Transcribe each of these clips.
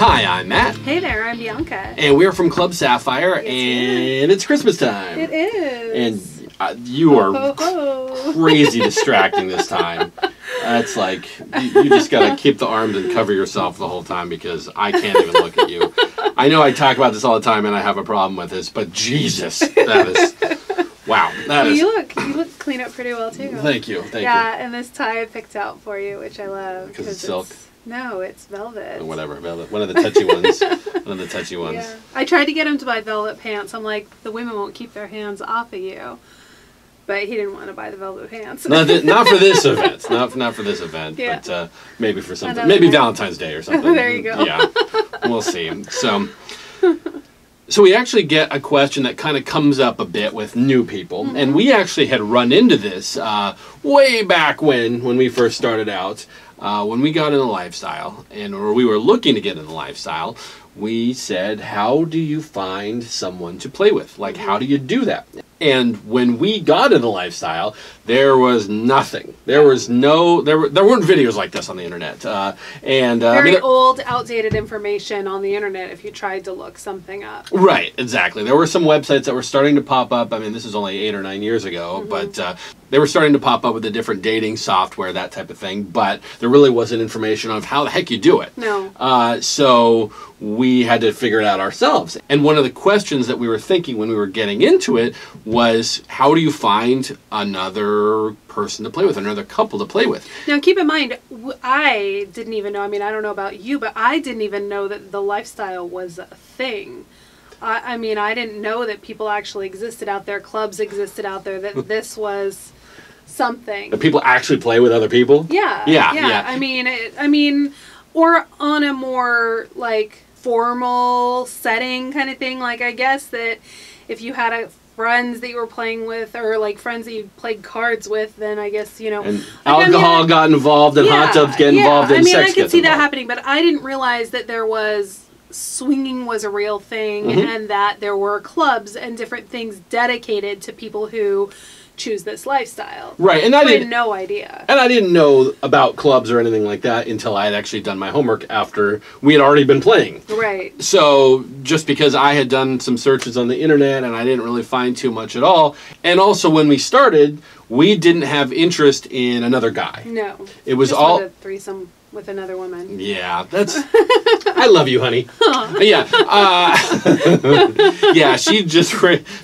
Hi, I'm Matt. Hey there, I'm Bianca. And we're from Club Sapphire, and it's Christmas time. It is. And you are crazy distracting this time. It's like, you just got to keep the arms and cover yourself the whole time because I can't even look at you. I know I talk about this all the time and I have a problem with this, but Jesus, that is... Wow. You look clean up pretty well too. Thank you. Yeah, and this tie I picked out for you, which I love. Because it's silk? No, it's velvet. Whatever, velvet. One of the touchy ones. One of the touchy ones. Yeah. I tried to get him to buy velvet pants. I'm like, the women won't keep their hands off of you. But he didn't want to buy the velvet pants. Not for this event. Not for this event. Yeah. But maybe for something. Maybe Valentine's Day or something. There you go. Yeah. We'll see. So we actually get a question that kind of comes up a bit with new people. Mm-hmm. And we actually had run into this way back when we first started out. When we got in the lifestyle, or we were looking to get in the lifestyle, we said, how do you find someone to play with? Like, how do you do that? And when we got in the lifestyle, there was nothing. There weren't videos like this on the internet. Very old, outdated information on the internet if you tried to look something up. Right, exactly. There were some websites that were starting to pop up. I mean, this is only 8 or 9 years ago, but they were starting to pop up with the different dating software, that type of thing. But there really wasn't information on how the heck you do it. No. So we had to figure it out ourselves. And one of the questions that we were thinking when we were getting into it was, how do you find another person to play with, another couple to play with? Now, keep in mind, I didn't even know, I mean, I don't know about you, but I didn't even know that the lifestyle was a thing. I mean, I didn't know that people actually existed out there, clubs existed out there, that this was something. That people actually play with other people? Yeah. Yeah. I mean, or on a more, like, formal setting kind of thing. Like, I guess that if you had friends that you were playing with, or like friends that you played cards with, then I guess, you know, and alcohol got involved, and hot tubs get involved, and sex gets involved. I could see that happening, but I didn't realize that swinging was a real thing, and that there were clubs and different things dedicated to people who choose this lifestyle. Right, and I had no idea. And I didn't know about clubs or anything like that until I had actually done my homework after we had already been playing. Right. So just because I had done some searches on the internet and I didn't really find too much at all, and also when we started, we didn't have interest in another guy. No. It was just all a threesome with another woman. Yeah, that's... I love you, honey. Yeah. Yeah, she just...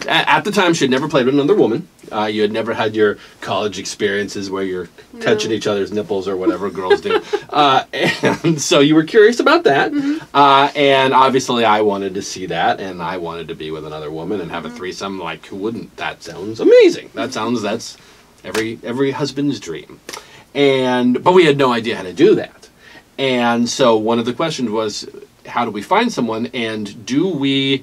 At the time, she had never played with another woman. You had never had your college experiences where you're touching each other's nipples or whatever girls do. And so you were curious about that. And obviously, I wanted to see that, and I wanted to be with another woman and have a threesome. Like, who wouldn't? That sounds amazing. That's every husband's dream. But we had no idea how to do that. And so one of the questions was, how do we find someone, and do we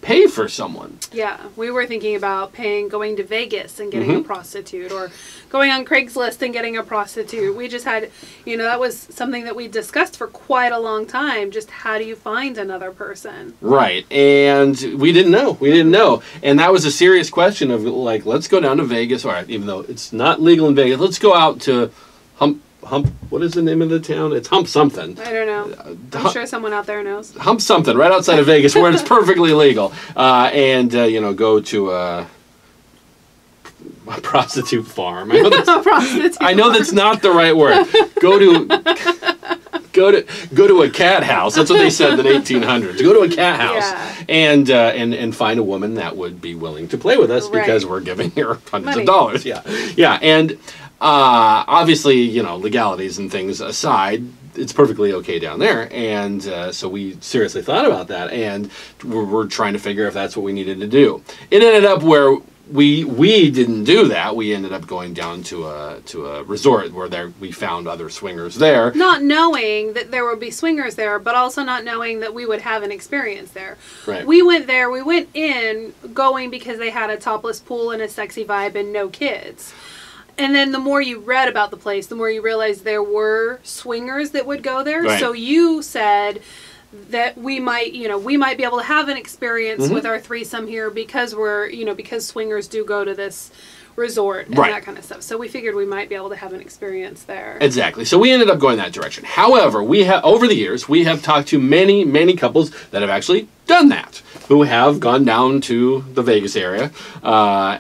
pay for someone? Yeah, we were thinking about going to Vegas and getting a prostitute, or going on Craigslist and getting a prostitute. We just had, that was something that we discussed for quite a long time. Just how do you find another person? Right, and we didn't know. And that was a serious question of, like, let's go down to Vegas, or even though it's not legal in Vegas, let's go out to Hump, what is the name of the town? It's Hump something. I don't know. I'm sure someone out there knows. Hump something, right outside of Vegas, where it's perfectly legal. Go to a prostitute farm. I know that's not the right word. Go to a cat house. That's what they said in the 1800s. Go to a cat house and find a woman that would be willing to play with us because we're giving her hundreds of dollars. Yeah, and obviously, legalities and things aside, it's perfectly okay down there. And so we seriously thought about that, and we're trying to figure if that's what we needed to do. It ended up where we didn't do that. We ended up going down to a resort where we found other swingers there. Not knowing that there would be swingers there, but also not knowing that we would have an experience there. Right. We went there. We went in going because they had a topless pool and a sexy vibe and no kids. And then the more you read about the place, the more you realized there were swingers that would go there. Right. So you said that we might be able to have an experience with our threesome here because because swingers do go to this resort and Right. that kind of stuff. So we figured we might be able to have an experience there. Exactly. So we ended up going that direction. However, we have over the years we have talked to many, many couples that have actually done that, who have gone down to the Vegas area,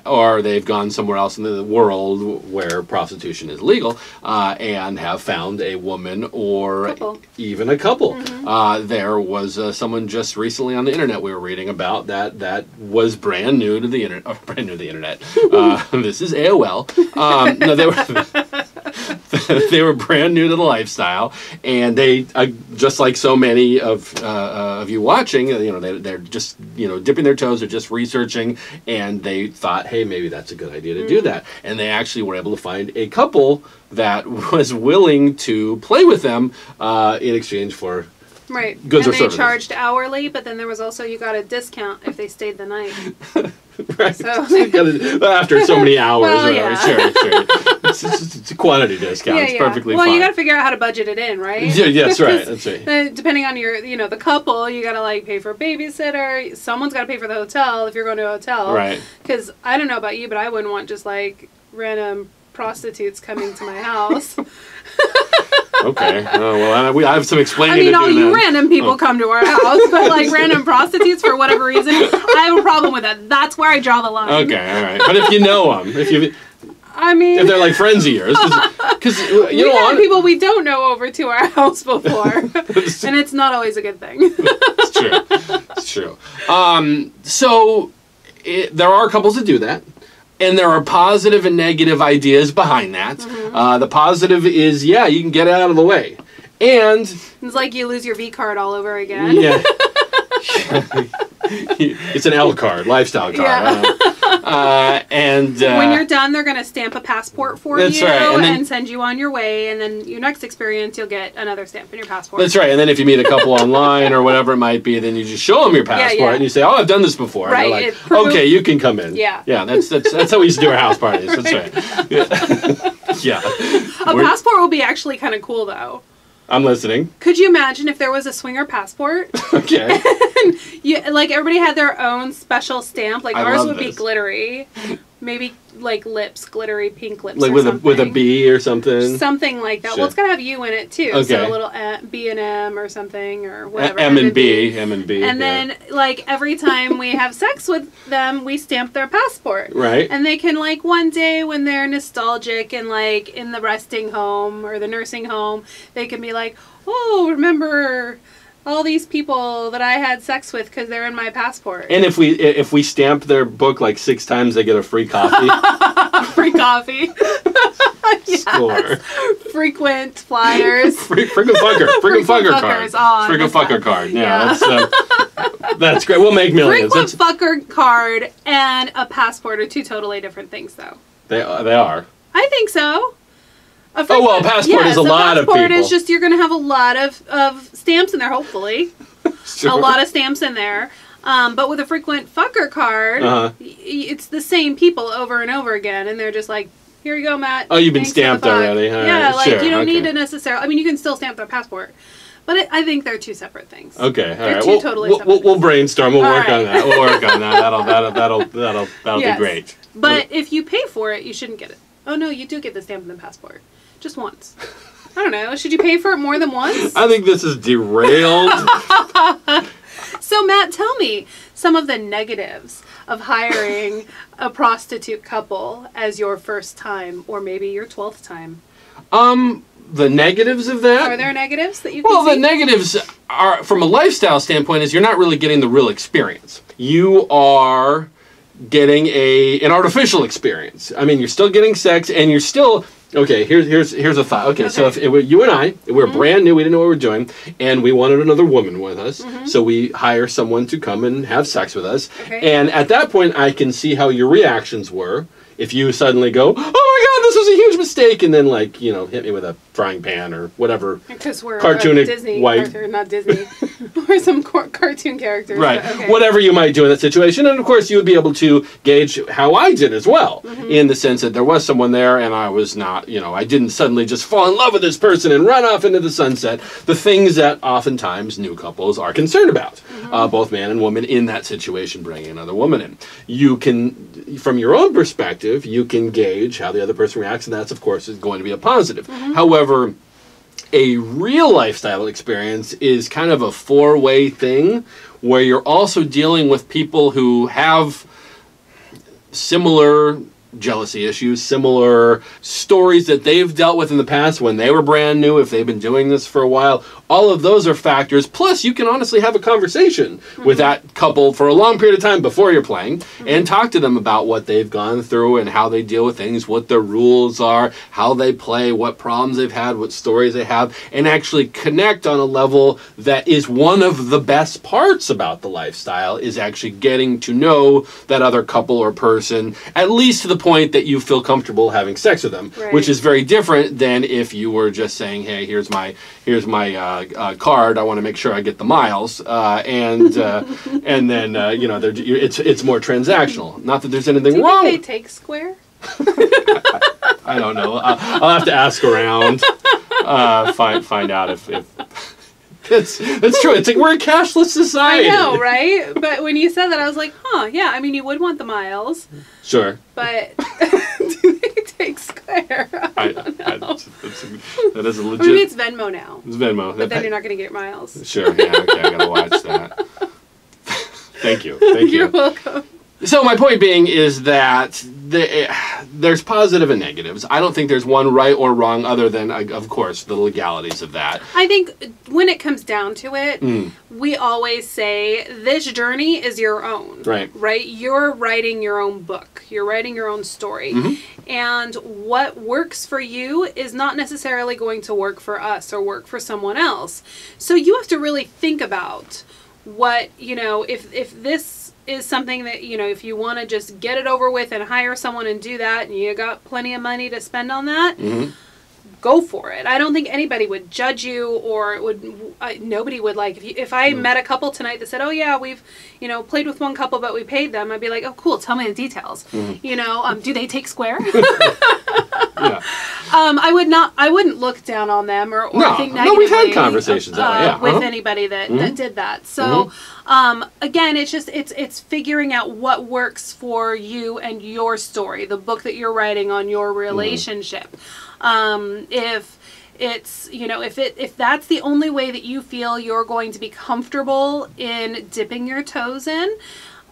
or they've gone somewhere else in the world where prostitution is legal, and have found a woman or even a couple. There was someone just recently on the internet we were reading about that was brand new to the internet. Brand new to the internet. This is AOL. No, they were brand new to the lifestyle, and they just like so many of you watching, they're just dipping their toes, they're just researching, and they thought, hey, maybe that's a good idea to do that, and they actually were able to find a couple that was willing to play with them in exchange for right goods and or they services. charged hourly, but then there was also you got a discount if they stayed the night. Right. So After so many hours. Well, Sure. It's a quantity discount. It's perfectly well, fine. you got to figure out how to budget it in, right? Yeah, that's right. That's right. Depending on your, the couple, you got to like pay for a babysitter. Someone's got to pay for the hotel if you're going to a hotel. Right. Because I don't know about you, but I wouldn't want just like random prostitutes coming to my house. Okay. Oh, well, I have some explaining to do. all you then. random people come to our house, but like random prostitutes for whatever reason, I have a problem with that. That's where I draw the line. Okay, all right. But if you know them, if they're like friends of yours, because we've had people we don't know over to our house before, and it's not always a good thing. It's true. It's true. So there are couples that do that. And there are positive and negative ideas behind that. The positive is, you can get it out of the way. And it's like you lose your V card all over again. Yeah. It's an L card, lifestyle card. Yeah. And when you're done, they're going to stamp a passport for you right. and send you on your way. And then your next experience, you'll get another stamp in your passport. That's right. And then if you meet a couple online or whatever it might be, then you just show them your passport and you say, "Oh, I've done this before." Right. And they're like, "Okay, you can come in." Yeah. Yeah. That's how we used to do our house parties. That's right. Yeah. A passport will be actually kind of cool, though. I'm listening. Could you imagine if there was a swinger passport? Okay. And like everybody had their own special stamp. Like ours would be glittery. Maybe like lips, glittery pink lips. Like or with a B or something. Something like that. Sure. Well, it's gotta have U in it too. Okay. So a little B and M or something or whatever. M and B. And then like every time we have sex with them, we stamp their passport. Right. And they can like one day when they're nostalgic and like in the resting home or the nursing home, they can be like, "Oh, remember all these people that I had sex with because they're in my passport." And if we stamp their book like 6 times, they get a free coffee. Free coffee. Yes. Score. Frequent flyers. Frequent fucker card. Frequent fucker card. Yeah. That's great. We'll make millions. Frequent fucker card and a passport are 2 totally different things, though. They are. I think so. A passport is a lot of people. A passport is just, you're going to have a lot of stamps in there, hopefully. Sure. A lot of stamps in there. But with a frequent fucker card, it's the same people over and over again, and they're just like, "Here you go, Matt." Oh, you've been stamped already. All right. You don't need to necessarily. I mean, you can still stamp their passport, but I think they're 2 separate things. Okay, all they're right. 2 totally separate things. We'll brainstorm. We'll work on right. that. We'll work on that. That'll Yes. be great. But if you pay for it, you shouldn't get it. Oh no, you do get the stamp in the passport, just once. I don't know. Should you pay for it more than once? I think this is derailed. So, Matt, tell me some of the negatives of hiring a prostitute couple as your first time, or maybe your 12th time. The negatives of that? Are there negatives that you can Well, see? the negatives are, from a lifestyle standpoint, is you're not really getting the real experience. You are getting an artificial experience. I mean, you're still getting sex, and you're still... Okay, here's a thought. Okay, so if it were you and I, we were brand new, we didn't know what we were doing, and we wanted another woman with us, so we hire someone to come and have sex with us. Okay. And at that point, I can see how your reactions were. If you suddenly go, "Oh my God, this was a huge mistake, and then like hit me with a frying pan or whatever. Because we're cartoonic Disney, white, not Disney, or some cartoon characters. Right. Okay. Whatever you might do in that situation, and of course you would be able to gauge how I did as well, in the sense that there was someone there, and I was not, I didn't suddenly just fall in love with this person and run off into the sunset. The things that oftentimes new couples are concerned about, both man and woman in that situation, bringing another woman in. You can, from your own perspective, you can gauge how the other person reacts, and that's, of course, is going to be a positive. However, a real lifestyle experience is kind of a four-way thing where you're also dealing with people who have similar jealousy issues, similar stories that they've dealt with in the past when they were brand new, if they've been doing this for a while. All of those are factors. Plus, you can honestly have a conversation with that couple for a long period of time before you're playing and talk to them about what they've gone through and how they deal with things, what their rules are, how they play, what problems they've had, what stories they have, and actually connect on a level that is one of the best parts about the lifestyle, is actually getting to know that other couple or person, at least to the point that you feel comfortable having sex with them, which is very different than if you were just saying, hey, here's my card, I want to make sure I get the miles, and then it's more transactional. Not that there's anything wrong. Do you think they take Square? I don't know. I'll have to ask around, find out if that's true. It's like we're a cashless society. I know, right? But when you said that, I was like, yeah. I mean, you would want the miles. Sure. But do they take Square? I don't know. That is a legit. Maybe it's Venmo now. It's Venmo. But then you're not going to get miles. Sure. Yeah. Okay. I gotta watch that. Thank you. Thank you. You're welcome. So my point being is that there's positive and negatives. I don't think there's one right or wrong other than, of course, the legalities of that. I think when it comes down to it, we always say this journey is your own. Right. Right? You're writing your own book. You're writing your own story. And what works for you is not necessarily going to work for us or work for someone else. So you have to really think about what, if this is something that, if you want to just get it over with and hire someone and do that, and you got plenty of money to spend on that, go for it. I don't think anybody would judge you, or nobody would, like, if I met a couple tonight that said, oh yeah, we've, played with one couple, but we paid them, I'd be like, oh cool, tell me the details. Do they take Square? Yeah. I wouldn't look down on them or think negatively. No, we've had conversations with anybody that did that. So, again, it's just, it's figuring out what works for you and your story, the book that you're writing on your relationship. If it's, if that's the only way that you feel you're going to be comfortable in dipping your toes in,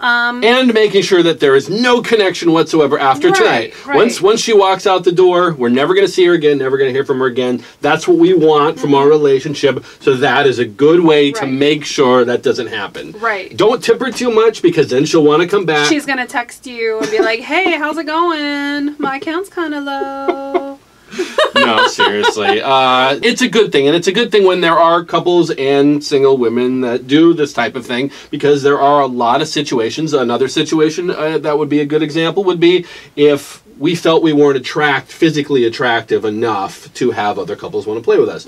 and making sure that there is no connection whatsoever after tonight. Right. Once she walks out the door, we're never going to see her again, never going to hear from her again. That's what we want from our relationship. So that is a good way to make sure that doesn't happen. Right. Don't tip her too much, because then she'll want to come back. She's going to text you and be like, hey, how's it going? My account's kind of low. No, seriously. It's a good thing. And it's a good thing when there are couples and single women that do this type of thing, because there are a lot of situations. Another situation that would be a good example would be if we felt we weren't physically attractive enough to have other couples want to play with us,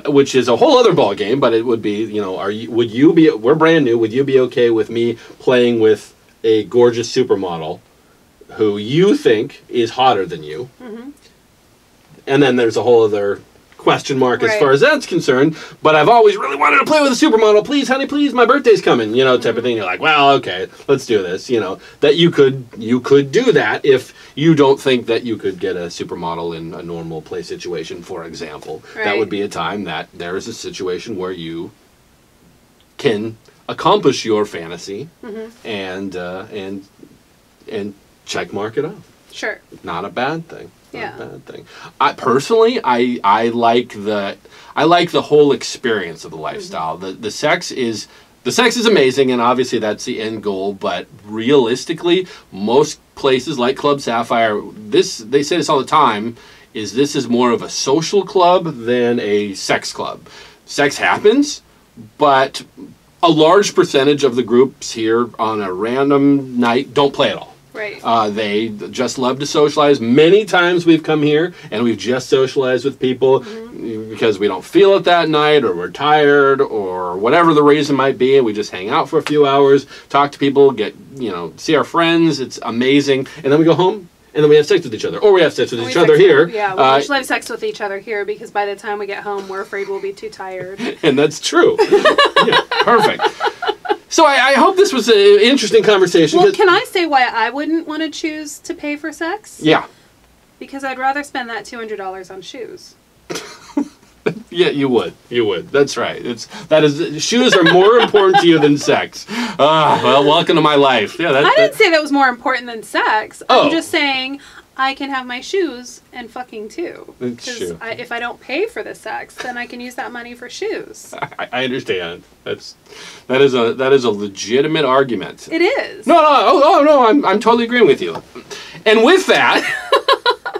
which is a whole other ball game. But it would be, we're brand new. Would you be okay with me playing with a gorgeous supermodel who you think is hotter than you? And then there's a whole other question mark as far as that's concerned. But I've always really wanted to play with a supermodel. Please, honey, please, my birthday's coming. Type of thing. You're like, well, okay, let's do this. That you could do that if you don't think that you could get a supermodel in a normal play situation, for example. That would be a time that there is a situation where you can accomplish your fantasy and check mark it off. Sure. Not a bad thing. Yeah. Not a bad thing. I like the whole experience of the lifestyle. The sex is amazing, and obviously that's the end goal. But realistically, most places like Club Sapphire, they say this all the time, this is more of a social club than a sex club. Sex happens, but a large percentage of the groups here on a random night don't play at all. Right. They just love to socialize. Many times we've come here and we've just socialized with people because we don't feel it that night, or we're tired, or whatever the reason might be, and we just hang out for a few hours, talk to people, see our friends. It's amazing. And then we go home. And then we have sex with each other. Or we have sex with each other here. Yeah, we usually have sex with each other here because by the time we get home, we're afraid we'll be too tired. And that's true. Yeah, perfect. So I hope this was an interesting conversation. Well, can I say why I wouldn't want to choose to pay for sex? Yeah. Because I'd rather spend that $200 on shoes. Yeah, you would. You would. That's right. Shoes are more important to you than sex. Well, welcome to my life. Yeah, I didn't say that was more important than sex. Oh. I'm just saying I can have my shoes and fucking too. Because if I don't pay for the sex, then I can use that money for shoes. I understand. That is a legitimate argument. It is. No. I'm totally agreeing with you. And with that,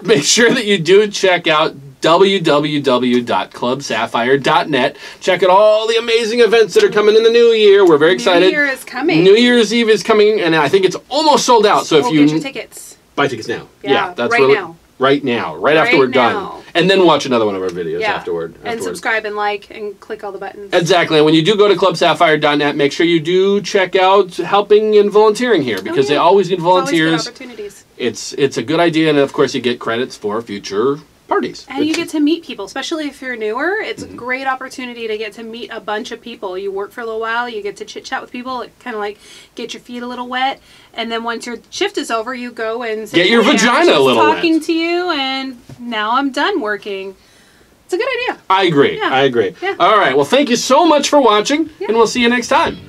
make sure that you do check out www.clubsapphire.net. Check out all the amazing events that are coming in the new year. We're very excited. New Year is coming. New Year's Eve is coming, and I think it's almost sold out. So if you get your tickets, buy tickets now. Yeah, that's right now. Right now, right after we're done, and then watch another one of our videos afterward. And subscribe and like and click all the buttons. Exactly. And when you do go to clubsapphire.net, make sure you do check out helping and volunteering here, because they always need volunteers. Always good opportunities. It's a good idea, and of course you get credits for future parties. And you get to meet people, especially if you're newer. It's a great opportunity to get to meet a bunch of people. You work for a little while, you get to chit chat with people, kind of like get your feet a little wet, and then once your shift is over, you go and say, get your vagina a little wet. Talking to you, and now I'm done working. It's a good idea. I agree. Yeah. I agree. Yeah. All right. Well, thank you so much for watching, and we'll see you next time.